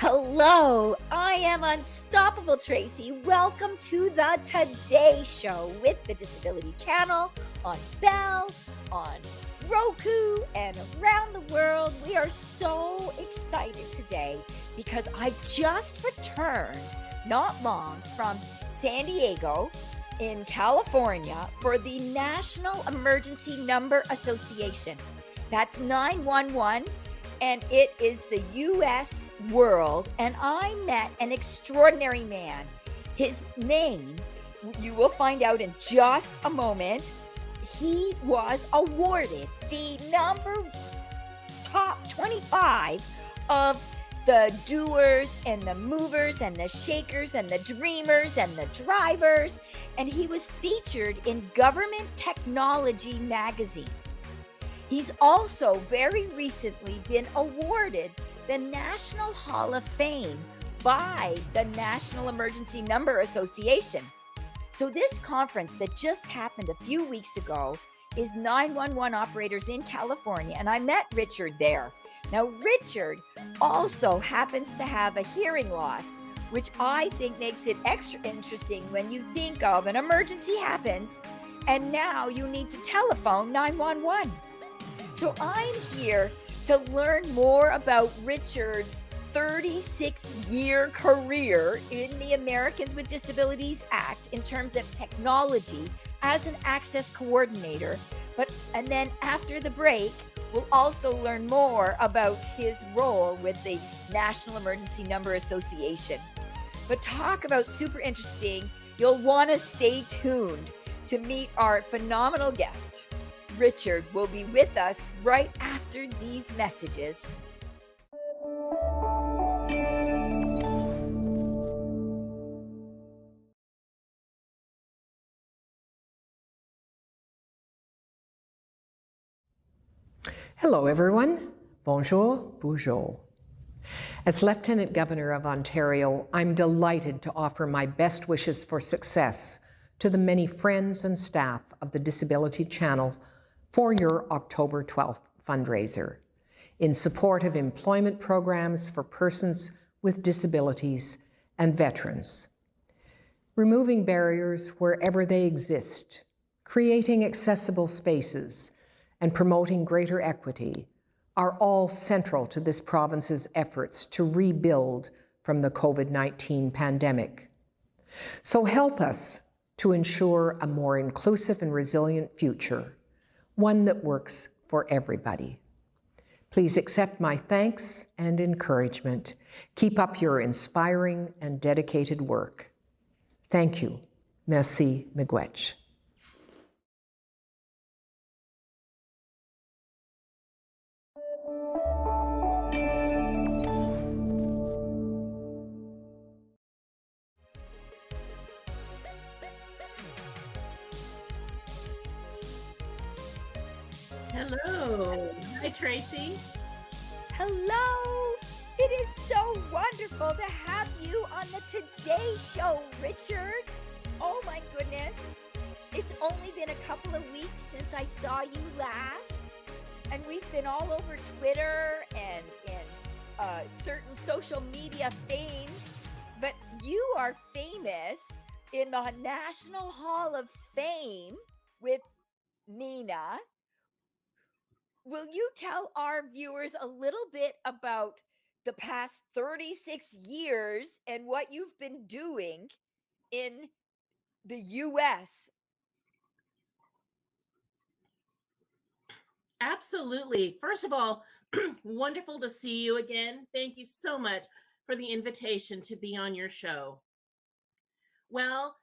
Hello, I am Unstoppable Tracy. Welcome to the Today Show with the Disability Channel on Bell, on Roku, and around the world. We are so excited today because I just returned not long from San Diego in California for the National Emergency Number Association. That's 911. And it is the U.S. world, and I met an extraordinary man. His name, you will find out in just a moment. He was awarded the top 25 of the doers and the movers and the shakers and the dreamers and the drivers, and he was featured in Government Technology magazine. He's also very recently been awarded the National Hall of Fame by the National Emergency Number Association. So this conference that just happened a few weeks ago is 911 operators in California, and I met Richard there. Now, Richard also happens to have a hearing loss, which I think makes it extra interesting when you think of an emergency happens, and now you need to telephone 911. So I'm here to learn more about Richard's 36-year career in the Americans with Disabilities Act in terms of technology as an access coordinator. And then after the break, we'll also learn more about his role with the National Emergency Number Association. But talk about super interesting. You'll want to stay tuned to meet our phenomenal guest. Richard will be with us right after these messages. Hello, everyone. Bonjour, bonjour. As Lieutenant Governor of Ontario, I'm delighted to offer my best wishes for success to the many friends and staff of the Disability Channel for your October 12th fundraiser in support of employment programs for persons with disabilities and veterans. Removing barriers wherever they exist, creating accessible spaces, and promoting greater equity are all central to this province's efforts to rebuild from the COVID-19 pandemic. So help us to ensure a more inclusive and resilient future, one that works for everybody. Please accept my thanks and encouragement. Keep up your inspiring and dedicated work. Thank you. Merci, miigwech. Hello. Hi, Tracy. Hello. It is so wonderful to have you on the Today Show, Richard. Oh my goodness. It's only been a couple of weeks since I saw you last, and we've been all over Twitter and in certain social media fame, but you are famous in the National Hall of Fame with NENA. Will you tell our viewers a little bit about the past 36 years and what you've been doing in the U.S.? Absolutely. First of all, wonderful to see you again. Thank you so much for the invitation to be on your show. Well,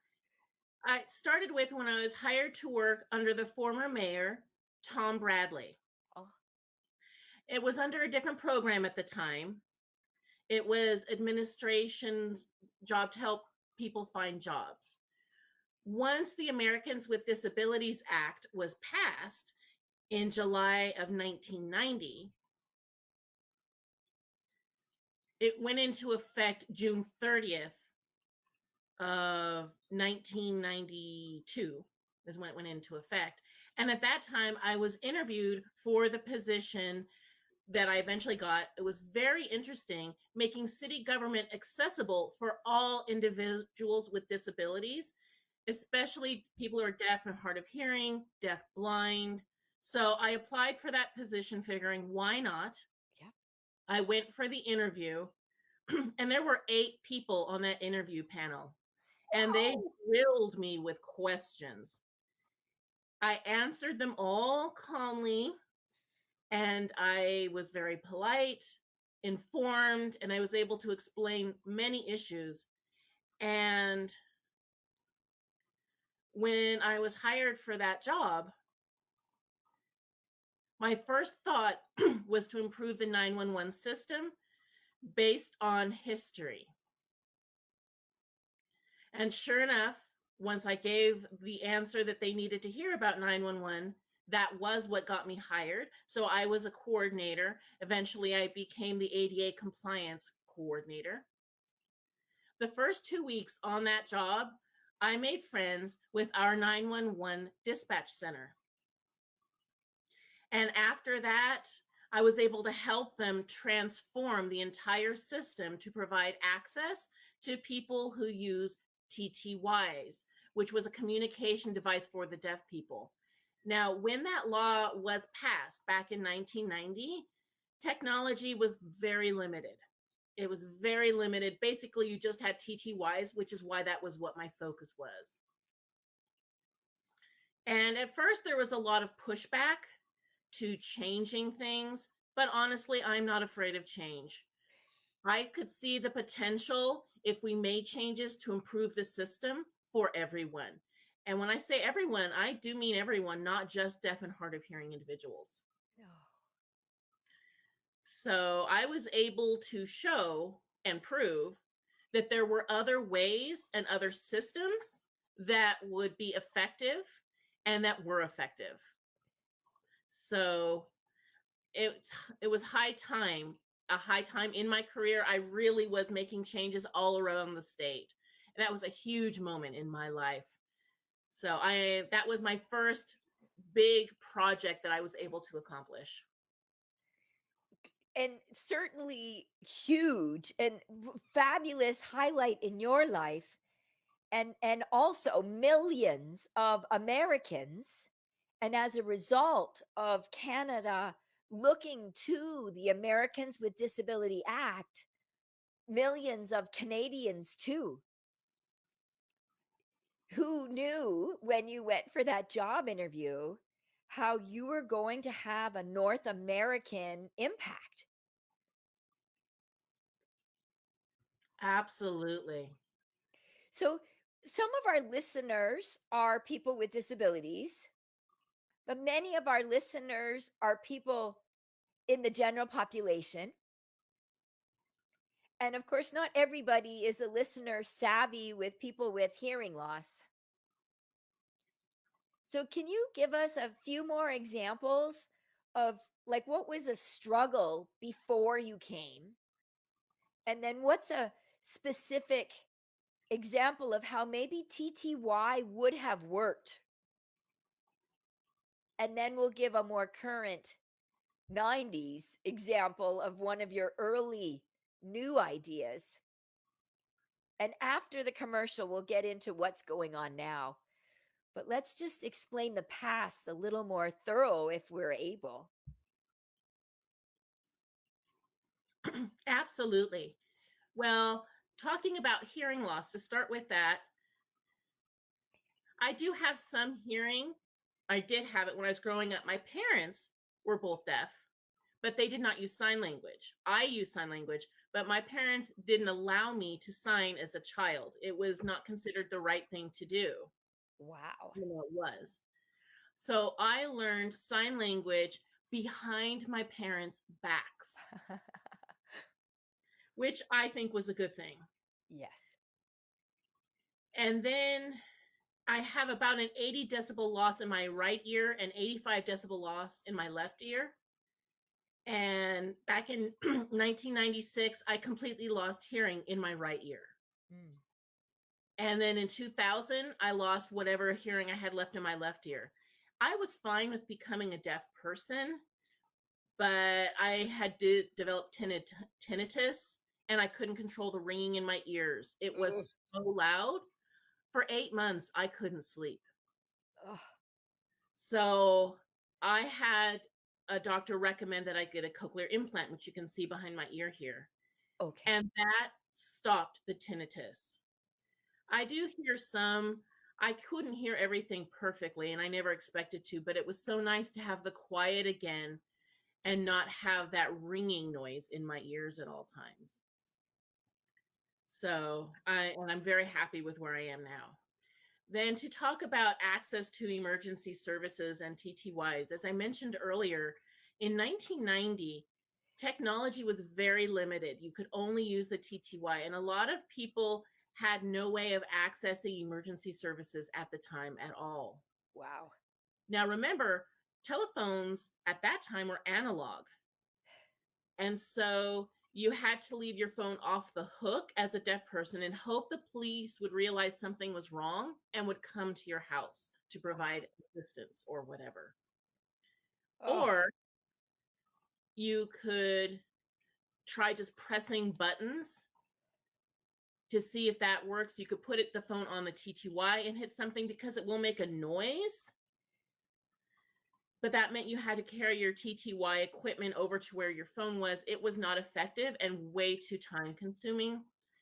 I started with when I was hired to work under the former mayor, Tom Bradley. It was under a different program at the time. It was administration's job to help people find jobs. Once the Americans with Disabilities Act was passed in July of 1990, it went into effect June 30th of 1992 is when it went into effect. And at that time, I was interviewed for the position that I eventually got. It was very interesting, making city government accessible for all individuals with disabilities, especially people who are deaf and hard of hearing, deaf blind. So I applied for that position figuring, why not? Yeah. I went for the interview, and there were 8 people on that interview panel, and they Wow. grilled me with questions. I answered them all calmly, and I was very polite, informed, and I was able to explain many issues. And when I was hired for that job, my first thought was to improve the 911 system based on history. And sure enough, once I gave the answer that they needed to hear about 911, that was what got me hired. So I was a coordinator. Eventually, I became the ADA compliance coordinator. The first 2 weeks on that job, I made friends with our 911 dispatch center. And after that, I was able to help them transform the entire system to provide access to people who use TTYs, which was a communication device for the deaf people. Now, when that law was passed back in 1990, technology was very limited. It was very limited. Basically, you just had TTYs, which is why that was what my focus was. And at first, there was a lot of pushback to changing things, but honestly, I'm not afraid of change. I could see the potential if we made changes to improve the system for everyone. And when I say everyone, I do mean everyone, not just deaf and hard of hearing individuals. No. So I was able to show and prove that there were other ways and other systems that would be effective and that were effective. So it was a high time in my career. I really was making changes all around the state. And that was a huge moment in my life. So that was my first big project that I was able to accomplish. And certainly huge and fabulous highlight in your life, and also millions of Americans, and as a result of Canada looking to the Americans with Disability Act, millions of Canadians too. Who knew when you went for that job interview how you were going to have a North American impact? Absolutely. So, some of our listeners are people with disabilities, but many of our listeners are people in the general population. And of course, not everybody is a listener savvy with people with hearing loss. So, can you give us a few more examples of like what was a struggle before you came? And then what's a specific example of how maybe TTY would have worked? And then we'll give a more current 90s example of one of your early new ideas. And after the commercial, we'll get into what's going on now. But let's just explain the past a little more thorough if we're able. Absolutely. Well, talking about hearing loss, to start with that, I do have some hearing. I did have it when I was growing up. My parents were both deaf, but they did not use sign language. I use sign language, but my parents didn't allow me to sign as a child. It was not considered the right thing to do. Wow. You know, it was. So I learned sign language behind my parents' backs, which I think was a good thing. Yes. And then I have about an 80 decibel loss in my right ear and 85 decibel loss in my left ear. And back in 1996, I completely lost hearing in my right ear. Mm. And then in 2000, I lost whatever hearing I had left in my left ear. I was fine with becoming a deaf person, but I had developed tinnitus, and I couldn't control the ringing in my ears. It Ugh. was so loud. For 8 months, I couldn't sleep. Ugh. So I had a doctor recommend that I get a cochlear implant, which you can see behind my ear here. Okay. And that stopped the tinnitus. I do hear some. I couldn't hear everything perfectly, and I never expected to, but it was so nice to have the quiet again and not have that ringing noise in my ears at all times. So I'm very happy with where I am now. Then to talk about access to emergency services and TTYs, as I mentioned earlier, in 1990, technology was very limited. You could only use the TTY, and a lot of people had no way of accessing emergency services at the time at all. Wow. Now, remember, telephones at that time were analog. And so you had to leave your phone off the hook as a deaf person and hope the police would realize something was wrong and would come to your house to provide assistance or whatever. Oh. Or you could try just pressing buttons to see if that works. You could put the phone on the TTY and hit something because it will make a noise. But that meant you had to carry your TTY equipment over to where your phone was. It was not effective and way too time consuming.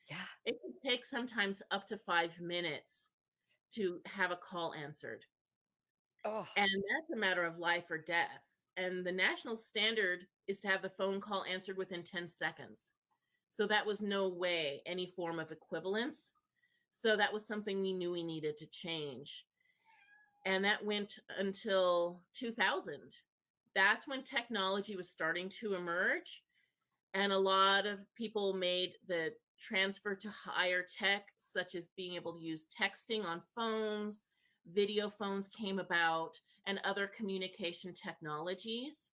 Yeah. It could take sometimes up to 5 minutes to have a call answered. Oh. And that's a matter of life or death. And the national standard is to have the phone call answered within 10 seconds. So that was no way any form of equivalence. So that was something we knew we needed to change. And that went until 2000. That's when technology was starting to emerge. And a lot of people made the transfer to higher tech, such as being able to use texting on phones, video phones came about, and other communication technologies.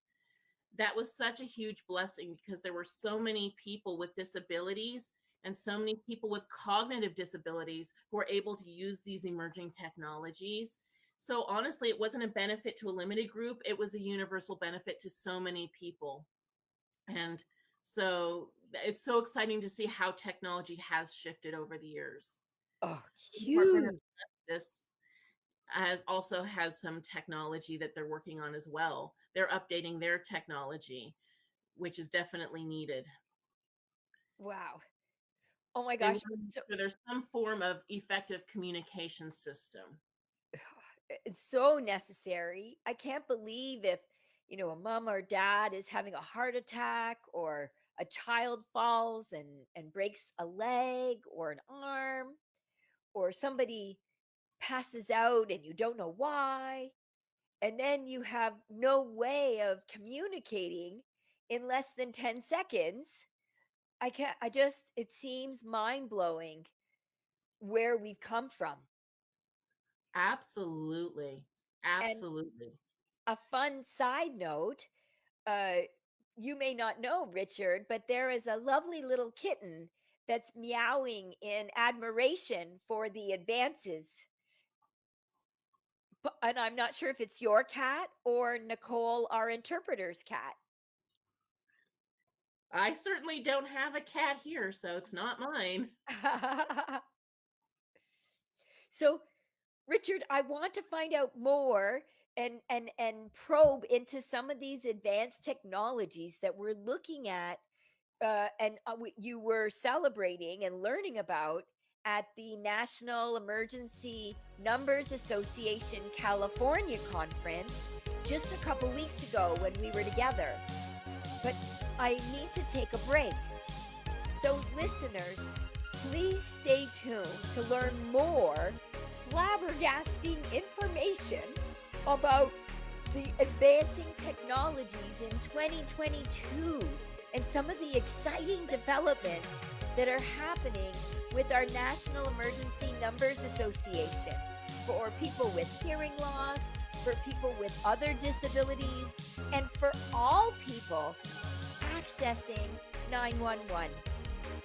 That was such a huge blessing because there were so many people with disabilities and so many people with cognitive disabilities who were able to use these emerging technologies. So honestly, it wasn't a benefit to a limited group. It was a universal benefit to so many people. And so it's so exciting to see how technology has shifted over the years. Oh, The Department of huge. Justice has some technology that they're working on as well. They're updating their technology, which is definitely needed. Wow. Oh my They gosh. want to make So, sure there's some form of effective communication system. it's so necessary. I can't believe if, a mom or dad is having a heart attack or a child falls and breaks a leg or an arm or somebody passes out and you don't know why. And then you have no way of communicating in less than 10 seconds. It seems mind blowing where we've come from. Absolutely. And Absolutely. a fun side note, uh, you may not know, Richard, but there is a lovely little kitten that's meowing in admiration for the advances. And I'm not sure if it's your cat or Nicole, our interpreter's cat. I certainly don't have a cat here, so it's not mine. So, Richard, I want to find out more and probe into some of these advanced technologies that we're looking at you were celebrating and learning about at the National Emergency Numbers Association California conference just a couple weeks ago when we were together. But I need to take a break. So, listeners, please stay tuned to learn more flabbergasting information about the advancing technologies in 2022 and some of the exciting developments that are happening with our National Emergency Numbers Association for people with hearing loss, for people with other disabilities, and for all people accessing 911.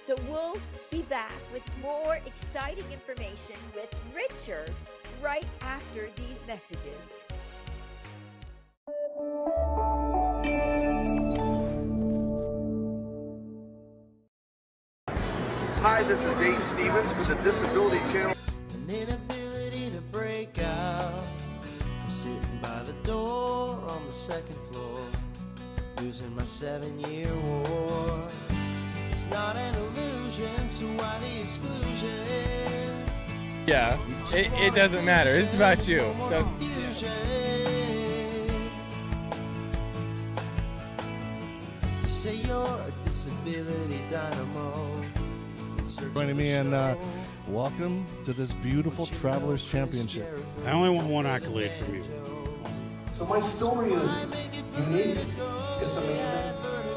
So we'll be back with more exciting information with Richard right after these messages. Hi, this is Dave Stevens for the Disability Channel. An inability to break out. I'm sitting by the door on the second floor, losing my 7-year war. It's not an illusion, so why the exclusion? Yeah, it doesn't matter. It's about you. So, You say you're a disability dynamo. Joining me, and welcome to this beautiful Travelers Championship. I only want one accolade from you. So my story is unique, it's amazing,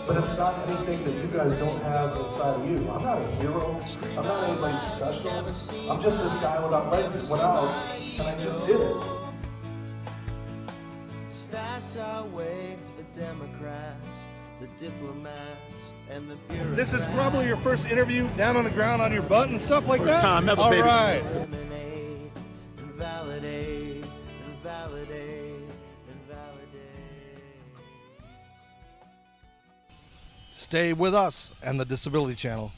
but it's not anything that you guys don't have inside of you. I'm not a hero, I'm not anybody special. I'm just this guy without legs that went out, and I just did it. Stats outweigh the Democrats, the diplomats, and the bureaucrats. This is probably your first interview down on the ground on your butt and stuff like First that? time ever, All baby. right. Eliminate, invalidate, invalidate, invalidate. Stay with us and the Disability Channel.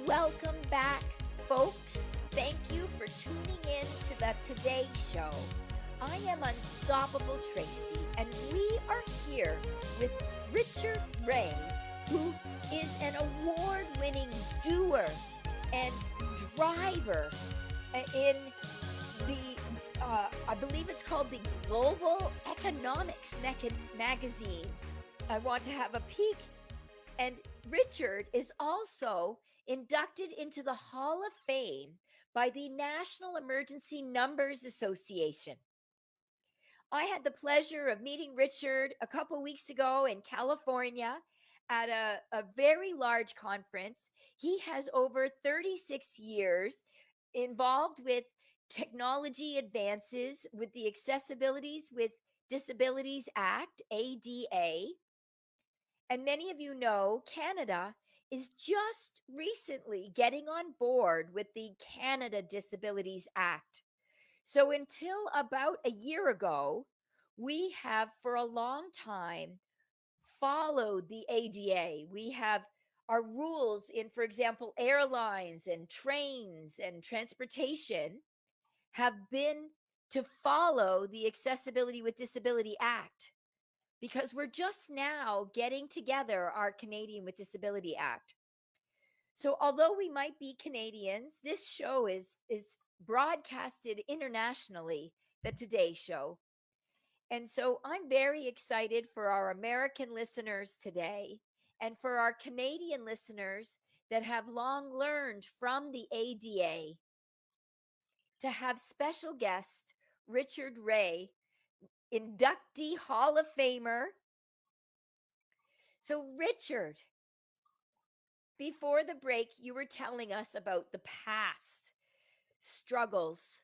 Welcome back, folks. Thank you for tuning in to the Today Show. I am Unstoppable Tracy, and we are here with Richard Ray, who is an award-winning doer and driver in the, I believe it's called the Global Economics Magazine. I want to have a peek. And Richard is also inducted into the Hall of Fame by the National Emergency Numbers Association. I had the pleasure of meeting Richard a couple weeks ago in California at a very large conference. He has over 36 years involved with technology advances with the Accessibilities with Disabilities Act, ADA. And many of you know Canada is just recently getting on board with the Canada Disabilities Act. So until about a year ago, we have for a long time followed the ADA. We have our rules in, for example, airlines and trains and transportation have been to follow the Accessibility with Disability Act, because we're just now getting together our Canadian with Disability Act. So although we might be Canadians, this show is broadcasted internationally, the Today Show. And so I'm very excited for our American listeners today and for our Canadian listeners that have long learned from the ADA to have special guest Richard Ray, inductee Hall of Famer. So Richard, before the break, you were telling us about the past struggles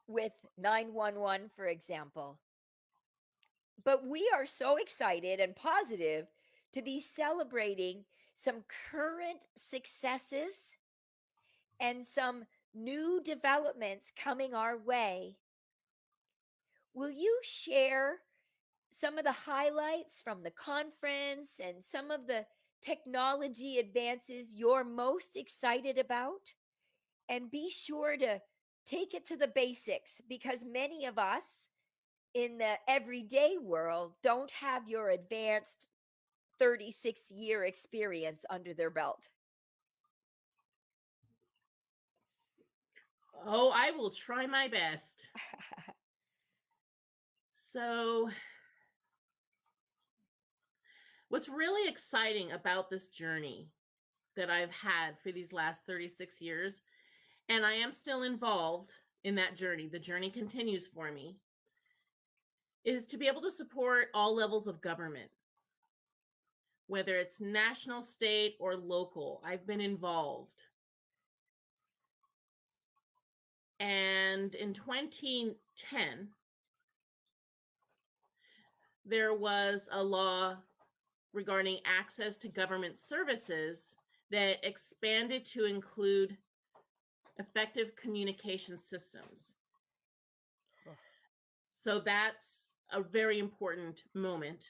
with 911, for example. But we are so excited and positive to be celebrating some current successes and some new developments coming our way. Will you share some of the highlights from the conference and some of the technology advances you're most excited about? And be sure to take it to the basics, because many of us in the everyday world don't have your advanced 36-year experience under their belt. Oh, I will try my best. So, what's really exciting about this journey that I've had for these last 36 years, and I am still involved in that journey, the journey continues for me, is to be able to support all levels of government, whether it's national, state, or local. I've been involved. And in 2010, there was a law regarding access to government services that expanded to include effective communication systems. So that's a very important moment.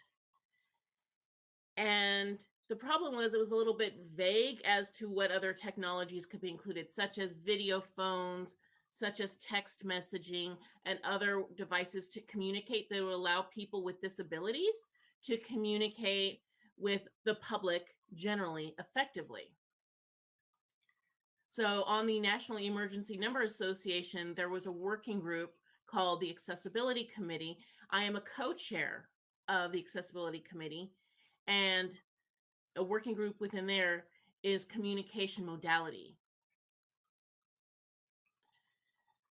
And the problem was it was a little bit vague as to what other technologies could be included, such as video phones, such as text messaging, and other devices to communicate that would allow people with disabilities to communicate with the public generally effectively. So on the National Emergency Number Association, there was a working group called the Accessibility Committee. I am a co-chair of the Accessibility Committee, and a working group within there is communication modality.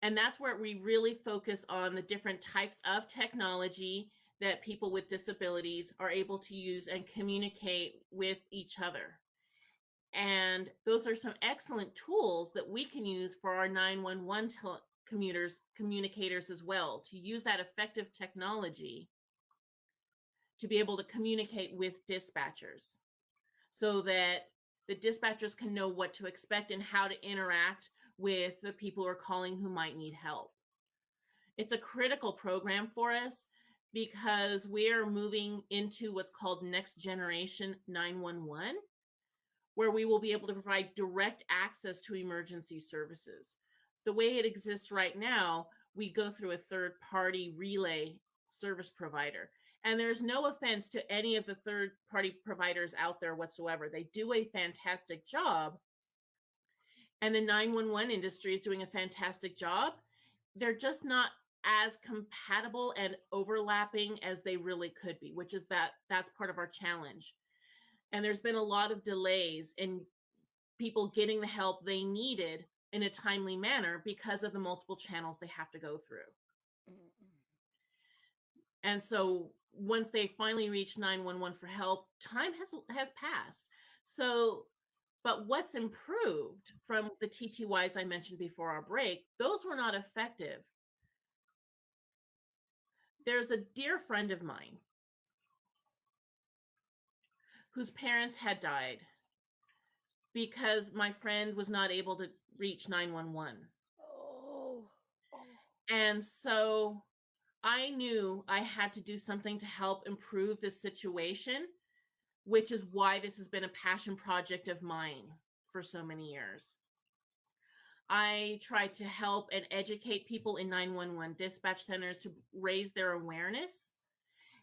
And that's where we really focus on the different types of technology that people with disabilities are able to use and communicate with each other. And those are some excellent tools that we can use for our 911 communicators as well, to use that effective technology to be able to communicate with dispatchers so that the dispatchers can know what to expect and how to interact with the people who are calling who might need help. It's a critical program for us because we are moving into what's called next generation 911, where we will be able to provide direct access to emergency services. The way it exists right now, we go through a third-party relay service provider. And there's no offense to any of the third-party providers out there whatsoever. They do a fantastic job. And the 911 industry is doing a fantastic job. They're just not as compatible and overlapping as they really could be, which is that's part of our challenge. And there's been a lot of delays in people getting the help they needed in a timely manner because of the multiple channels they have to go through. And so once they finally reach 911 for help, time has passed. So, but what's improved from the TTYs I mentioned before our break, those were not effective. There's a dear friend of mine whose parents had died because my friend was not able to reach 911. Oh. And so I knew I had to do something to help improve this situation, which is why this has been a passion project of mine for so many years. I tried to help and educate people in 911 dispatch centers to raise their awareness.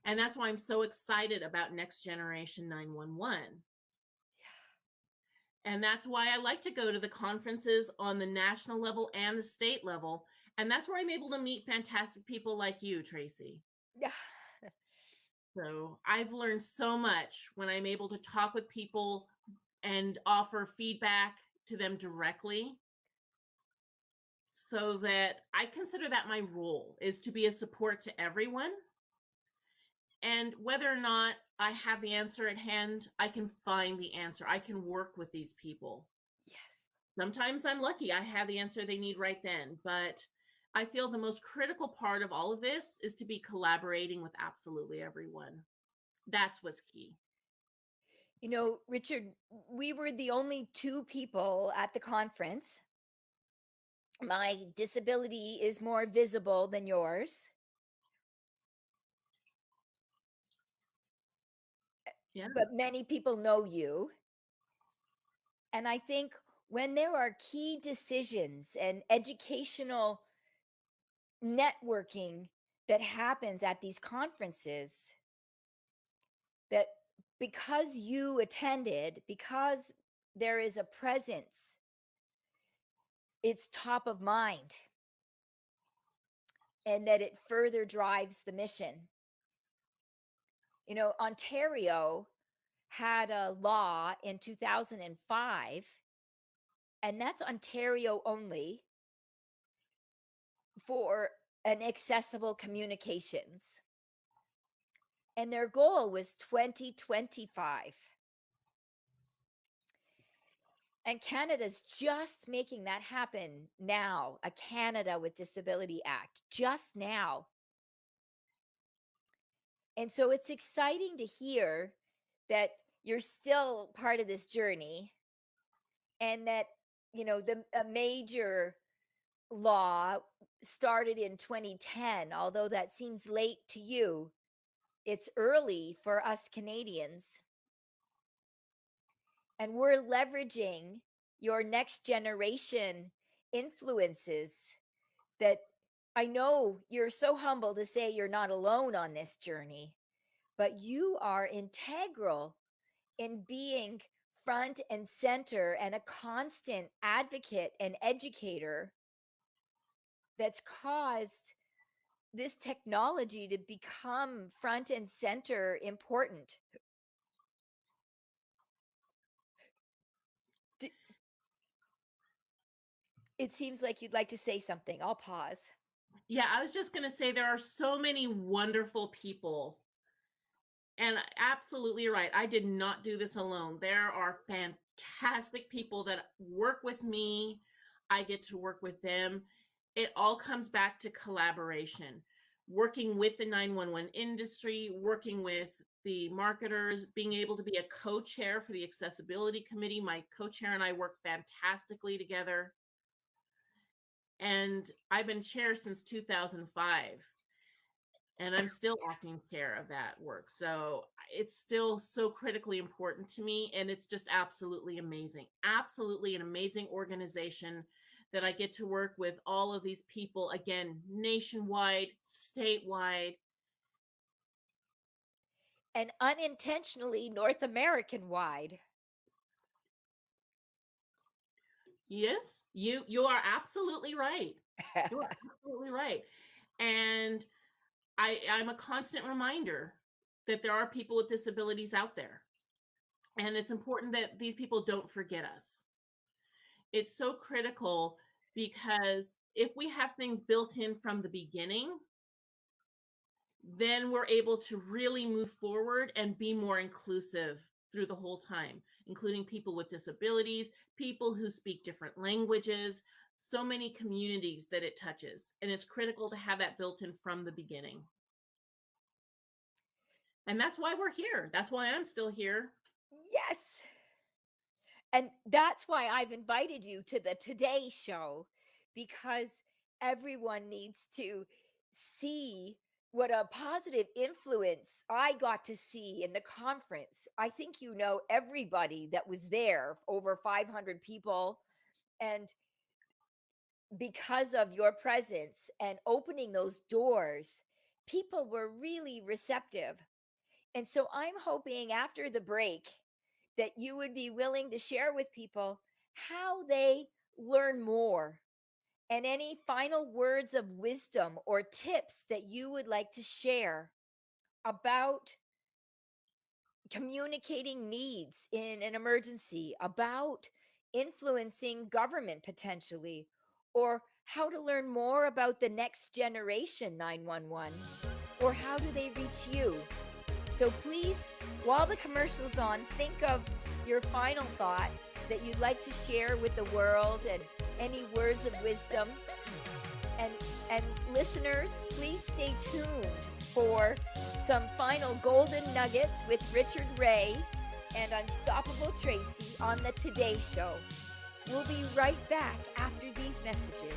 And that's why I'm so excited about Next Generation 911. And that's why I like to go to the conferences on the national level and the state level. And that's where I'm able to meet fantastic people like you, Tracy. Yeah. So I've learned so much when I'm able to talk with people and offer feedback to them directly, so that I consider that my role is to be a support to everyone. And whether or not I have the answer at hand, I can find the answer. I can work with these people. Yes. Sometimes I'm lucky I have the answer they need right then, but I feel the most critical part of all of this is to be collaborating with absolutely everyone. That's what's key. You know, Richard, we were the only two people at the conference. My disability is more visible than yours. Yeah. But many people know you. And I think when there are key decisions and educational networking that happens at these conferences, that because you attended, because there is a presence, it's top of mind, and that it further drives the mission. You know, Ontario had a law in 2005, and that's Ontario only, for an accessible communications. And their goal was 2025. And Canada's just making that happen now, a Canada with Disability Act, just now. And so it's exciting to hear that you're still part of this journey, and that a major law started in 2010, although that seems late to you. It's early for us Canadians. And we're leveraging your next generation influences that I know you're so humble to say you're not alone on this journey, but you are integral in being front and center and a constant advocate and educator that's caused this technology to become front and center important. It seems like you'd like to say something. I'll pause. Yeah, I was just going to say there are so many wonderful people. And absolutely right. I did not do this alone. There are fantastic people that work with me. I get to work with them. It all comes back to collaboration, working with the 911 industry, working with the marketers, being able to be a co-chair for the accessibility committee. My co-chair and I work fantastically together. And I've been chair since 2005. And I'm still acting chair of that work. So it's still so critically important to me. And it's just absolutely amazing. Absolutely an amazing organization that I get to work with all of these people, again, nationwide, statewide. And unintentionally North American wide. Yes, you are absolutely right. You are absolutely right. And I'm a constant reminder that there are people with disabilities out there. And it's important that these people don't forget us. It's so critical because if we have things built in from the beginning, then we're able to really move forward and be more inclusive through the whole time, including people with disabilities, people who speak different languages, so many communities that it touches. And it's critical to have that built in from the beginning. And that's why we're here. That's why I'm still here. Yes. And that's why I've invited you to the Today Show, because everyone needs to see what a positive influence I got to see in the conference. I think you know everybody that was there, over 500 people. And because of your presence and opening those doors, people were really receptive. And so I'm hoping after the break that you would be willing to share with people how they learn more and any final words of wisdom or tips that you would like to share about communicating needs in an emergency, about influencing government potentially, or how to learn more about the next generation 911, or how do they reach you. So please, while the commercial's on, think of your final thoughts that you'd like to share with the world and any words of wisdom. And listeners, please stay tuned for some final golden nuggets with Richard Ray and Unstoppable Tracy on the Today Show. We'll be right back after these messages.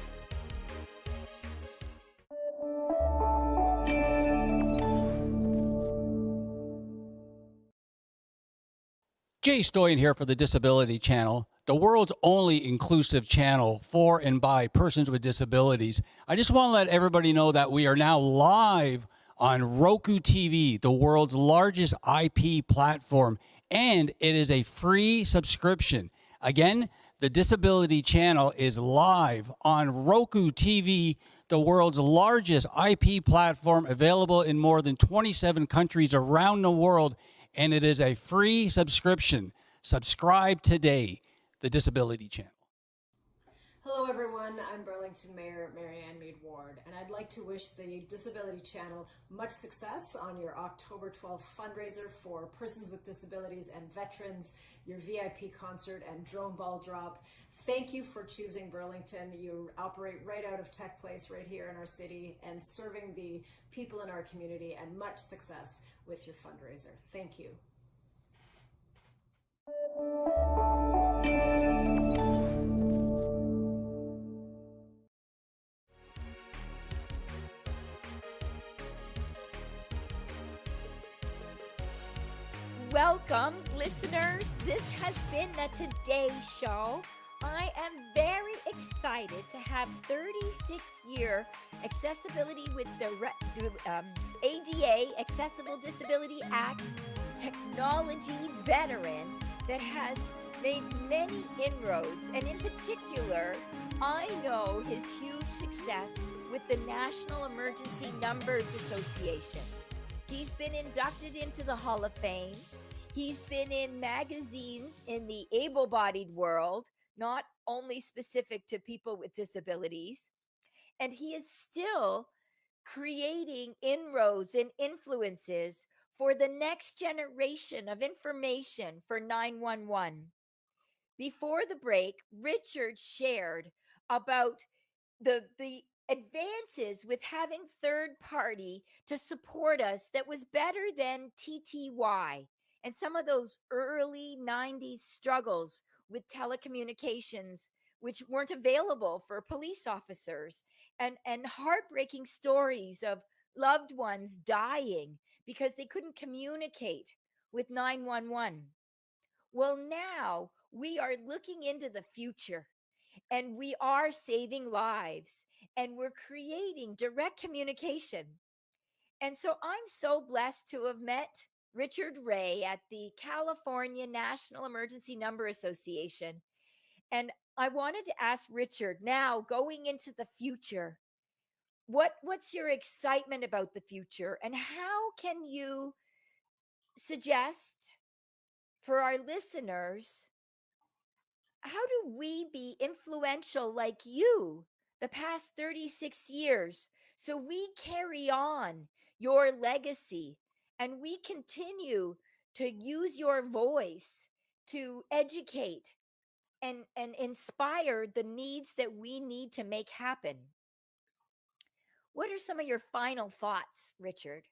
Jay Stoyan here for the Disability Channel, the world's only inclusive channel for and by persons with disabilities. I just want to let everybody know that we are now live on Roku TV, the world's largest IP platform, and it is a free subscription. Again, the Disability Channel is live on Roku TV, the world's largest IP platform, available in more than 27 countries around the world, and it is a free subscription. Subscribe today, the Disability Channel. Hello everyone, I'm Burlington Mayor Marianne Mead Ward, and I'd like to wish the Disability Channel much success on your October 12th fundraiser for persons with disabilities and veterans, your VIP concert and drone ball drop. Thank you for choosing Burlington. You operate right out of Tech Place right here in our city and serving the people in our community, and much success with your fundraiser. Thank you. Welcome, listeners. This has been the Today Show. I am very excited to have 36-year Accessibility with the ADA, Accessible Disability Act, technology veteran that has made many inroads. And in particular, I know his huge success with the National Emergency Numbers Association. He's been inducted into the Hall of Fame. He's been in magazines in the able-bodied world, not only specific to people with disabilities. And he is still creating inroads and influences for the next generation of information for 911. Before the break, Richard shared about the advances with having third party to support us that was better than TTY and some of those early 90s struggles with telecommunications which weren't available for police officers, and heartbreaking stories of loved ones dying because they couldn't communicate with 911. Well, now we are looking into the future, and we are saving lives, and we're creating direct communication. And so I'm so blessed to have met Richard Ray at the California National Emergency Number Association. And I wanted to ask Richard, now going into the future, what's your excitement about the future, and how can you suggest for our listeners, how do we be influential like you the past 36 years so we carry on your legacy and we continue to use your voice to educate and inspire the needs that we need to make happen? What are some of your final thoughts, Richard?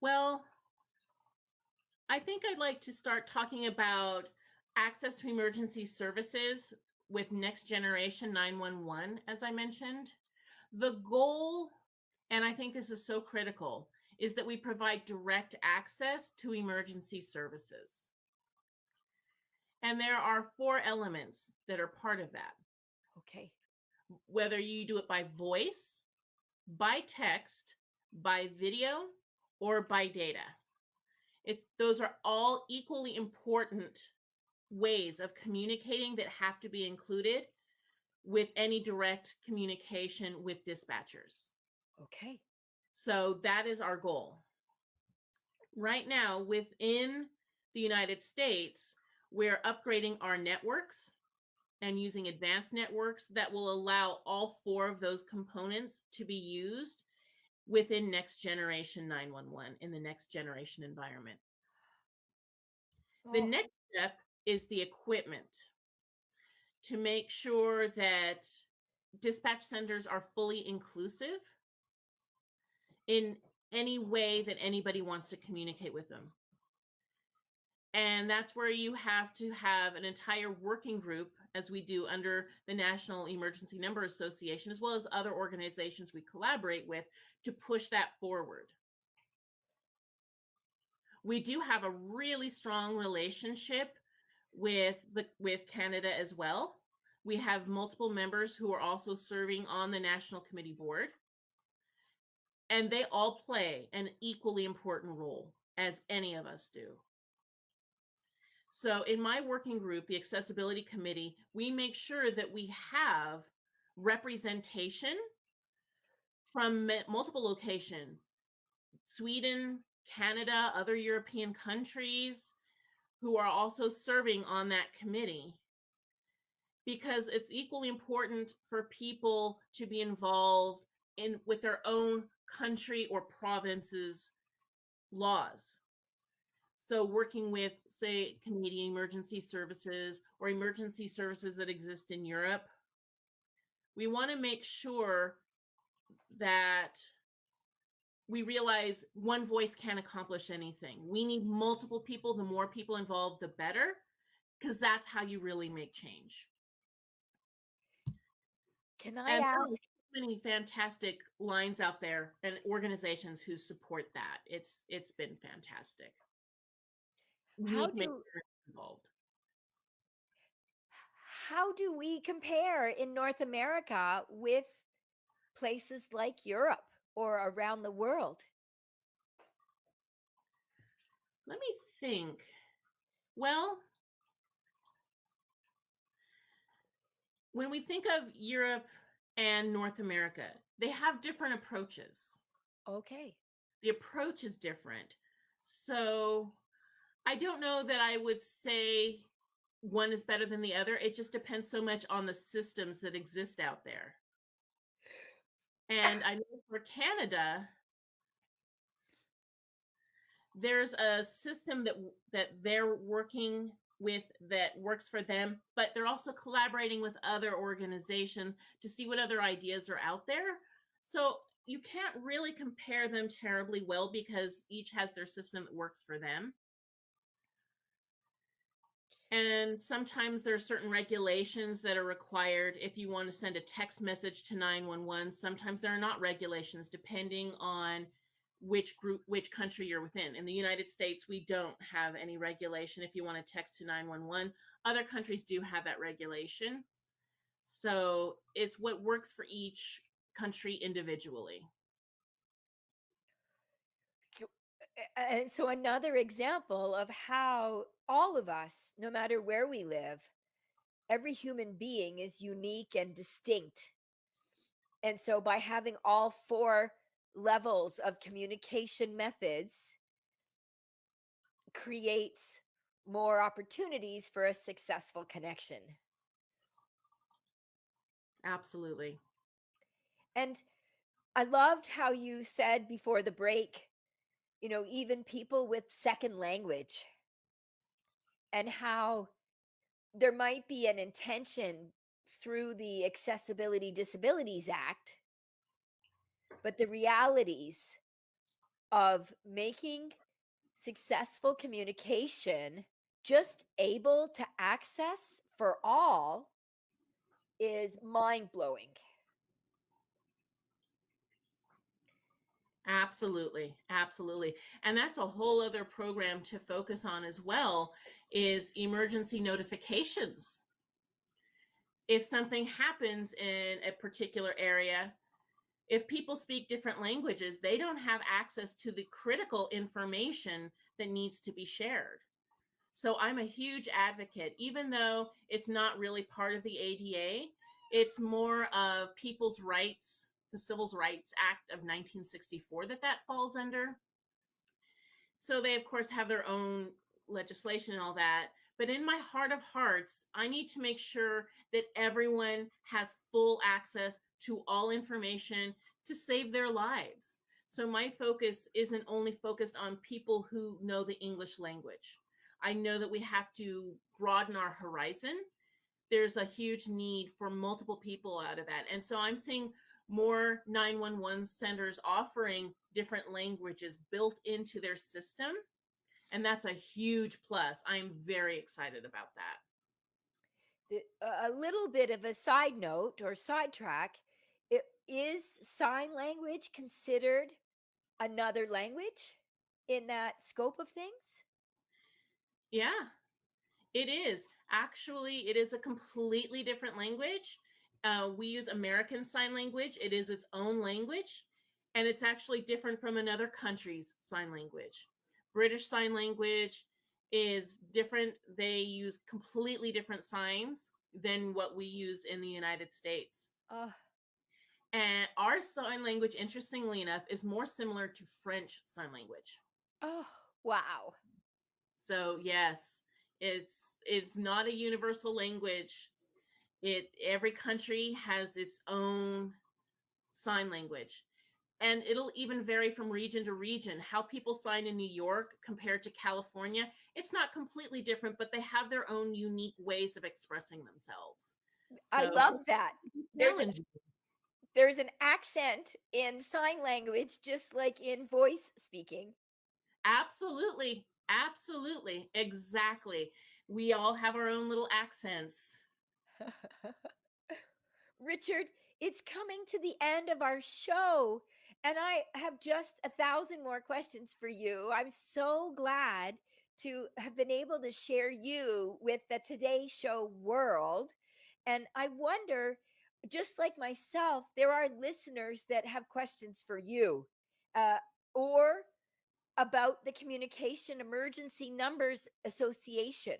Well, I think I'd like to start talking about access to emergency services with next generation 911, as I mentioned. The goal, and I think this is so critical, is that we provide direct access to emergency services. And there are 4 elements that are part of that. Okay. Whether you do it by voice, by text, by video, or by data. Those are all equally important ways of communicating that have to be included with any direct communication with dispatchers. Okay. So that is our goal. Right now, within the United States, we're upgrading our networks and using advanced networks that will allow all 4 of those components to be used within next generation 911 in the next generation environment. The next step is the equipment to make sure that dispatch centers are fully inclusive in any way that anybody wants to communicate with them. And that's where you have to have an entire working group, as we do under the National Emergency Number Association, as well as other organizations we collaborate with, to push that forward. We do have a really strong relationship with Canada as well. We have multiple members who are also serving on the National Committee Board, and they all play an equally important role as any of us do. So in my working group, the Accessibility Committee, we make sure that we have representation from multiple locations: Sweden, Canada, other European countries, who are also serving on that committee, because it's equally important for people to be involved with their own country or province's laws. So working with, say, Canadian emergency services or emergency services that exist in Europe, we want to make sure that we realize one voice can't accomplish anything. We need multiple people. The more people involved, the better, because that's how you really make change. Can I ask? many fantastic lines out there and organizations who support that. It's been fantastic. How do we compare in North America with places like Europe or around the world? Let me think. Well, when we think of Europe and North America, they have different approaches. Okay. The approach is different. So I don't know that I would say one is better than the other. It just depends so much on the systems that exist out there. And I know for Canada, there's a system that they're working with that works for them, but they're also collaborating with other organizations to see what other ideas are out there. So you can't really compare them terribly well because each has their system that works for them. And sometimes there are certain regulations that are required if you want to send a text message to 911. Sometimes there are not regulations depending on which country you're within. In the United States, we don't have any regulation if you want to text to 911. Other countries do have that regulation. So it's what works for each country individually. And so another example of how all of us, no matter where we live, every human being is unique and distinct. And so by having all 4 levels of communication methods creates more opportunities for a successful connection. Absolutely. And I loved how you said before the break, even people with second language, and how there might be an intention through the Accessibility Disabilities Act, but the realities of making successful communication just able to access for all is mind-blowing. Absolutely. Absolutely. And that's a whole other program to focus on as well, is emergency notifications. If something happens in a particular area, if people speak different languages, they don't have access to the critical information that needs to be shared. So I'm a huge advocate, even though it's not really part of the ADA, it's more of people's rights, the Civil Rights Act of 1964 that falls under. So they, of course, have their own legislation and all that. But in my heart of hearts, I need to make sure that everyone has full access to all information to save their lives. So my focus isn't only focused on people who know the English language. I know that we have to broaden our horizon. There's a huge need for multiple people out of that. And so I'm seeing more 911 centers offering different languages built into their system. And that's a huge plus. I'm very excited about that. A little bit of a side note or sidetrack, is sign language considered another language in that scope of things? Yeah, it is. Actually, it is a completely different language. We use American Sign Language. It is its own language, and it's actually different from another country's sign language. British Sign Language is different. They use completely different signs than what we use in the United States. And our sign language, interestingly enough, is more similar to French Sign Language. Oh, wow. So yes, it's not a universal language. Every country has its own sign language. And it'll even vary from region to region. How people sign in New York compared to California, it's not completely different, but they have their own unique ways of expressing themselves. So, I love that. There's an accent in sign language, just like in voice speaking. Absolutely. Absolutely. Exactly. We all have our own little accents. Richard, it's coming to the end of our show, and I have just 1,000 more questions for you. I'm so glad to have been able to share you with the Today Show world. And I wonder, just like myself, there are listeners that have questions for you, or about the Communication Emergency Numbers Association.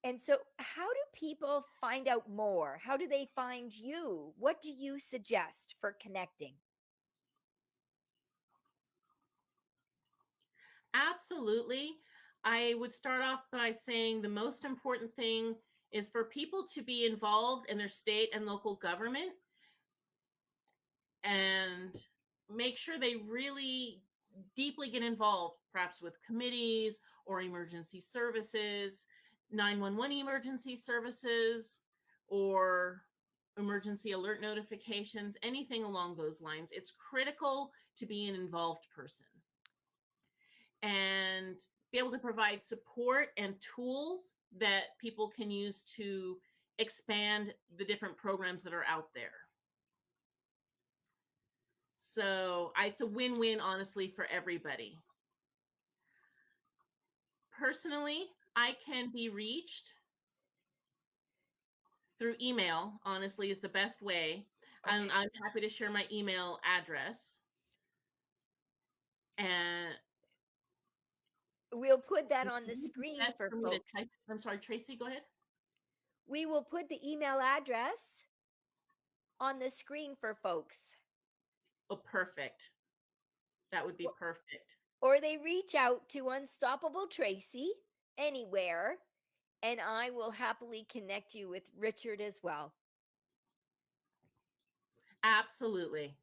And so, how do people find out more? How do they find you? What do you suggest for connecting? Absolutely. I would start off by saying the most important thing is for people to be involved in their state and local government and make sure they really deeply get involved, perhaps with committees or emergency services, 911 emergency services, or emergency alert notifications, anything along those lines. It's critical to be an involved person and be able to provide support and tools that people can use to expand the different programs that are out there. So it's a win-win, honestly, for everybody. Personally, I can be reached through email, honestly, is the best way. Okay. I'm happy to share my email address. And we'll put that on the screen for folks. I'm sorry, Tracy, go ahead. We will put the email address on the screen for folks. Oh, perfect. That would be perfect. Or they reach out to Unstoppable Tracy anywhere, and I will happily connect you with Richard as well. Absolutely.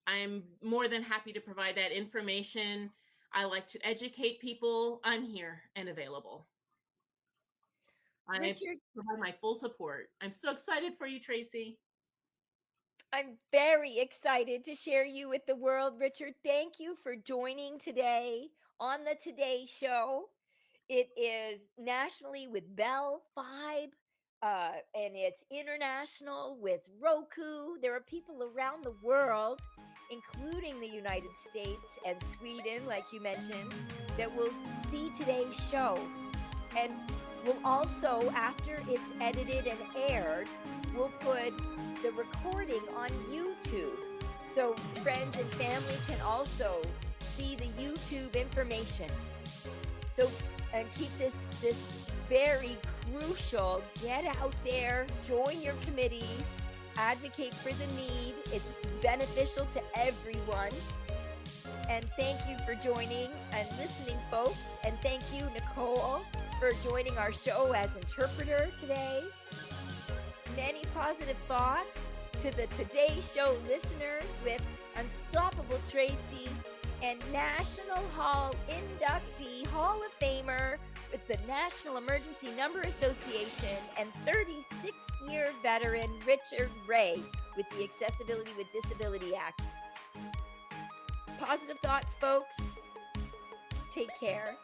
I'm more than happy to provide that information. I like to educate people. I'm here and available. Richard, I provide my full support. I'm so excited for you, Tracy. I'm very excited to share you with the world, Richard. Thank you for joining today on the Today Show. It is nationally with Bell 5, and it's international with Roku. There are people around the world, including the United States and Sweden, like you mentioned, that will see today's show. And we'll also, after it's edited and aired, we'll put the recording on YouTube. So friends and family can also see the YouTube information. So, and keep this very crucial, get out there, join your committees, advocate for the need. It's beneficial to everyone. And thank you for joining and listening, folks. And thank you, Nicole, for joining our show as interpreter today. Many positive thoughts to the Today Show listeners with Unstoppable Tracy and National Hall inductee, Hall of Famer with the National Emergency Number Association, and 36-year veteran Richard Ray with the Accessibility with Disability Act. Positive thoughts, folks. Take care.